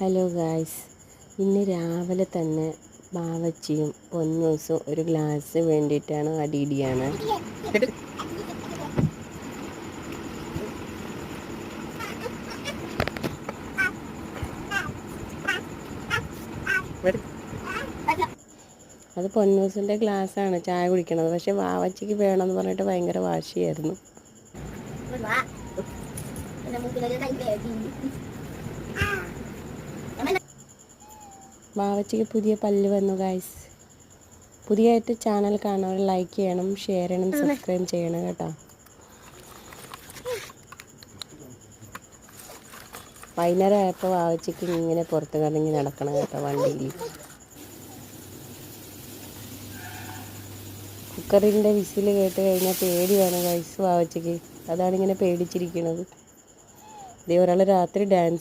Hello guys, ഇന്ന് രാവിലെ തന്നെ ബാവച്ചിയും പൊന്നൂസും ഒരു ഗ്ലാസ് വേണ്ടിയിട്ടാണ് അടിയിടിയാണ്. അത് പൊന്നൂസിൻ്റെ ഗ്ലാസ്സാണ് ചായ കുടിക്കണത്. പക്ഷെ ബാവച്ചിക്ക് വേണമെന്ന് പറഞ്ഞിട്ട് ഭയങ്കര വാശിയായിരുന്നു. ബാവച്ചിക്ക് പുതിയ പല്ല് വന്നു ഗായ്സ്. പുതിയതായിട്ട് ചാനൽ കാണുന്നവർ ലൈക്ക് ചെയ്യണം, ഷെയർ ചെയ്യണം, സബ്സ്ക്രൈബ് ചെയ്യണം കേട്ടോ. വൈകുന്നേരം ആയപ്പോൾ ബാവച്ചിക്ക് ഇങ്ങനെ പുറത്ത് കറങ്ങി നടക്കണം കേട്ടോ വണ്ടിയിൽ. കുക്കറിൻ്റെ വിസിൽ കേട്ട് കഴിഞ്ഞാൽ പേടിയാണ് ഗൈസ് ബാവച്ചിക്ക്. അതാണിങ്ങനെ പേടിച്ചിരിക്കുന്നത്. ഇതേ ഒരാൾ രാത്രി ഡാൻസ്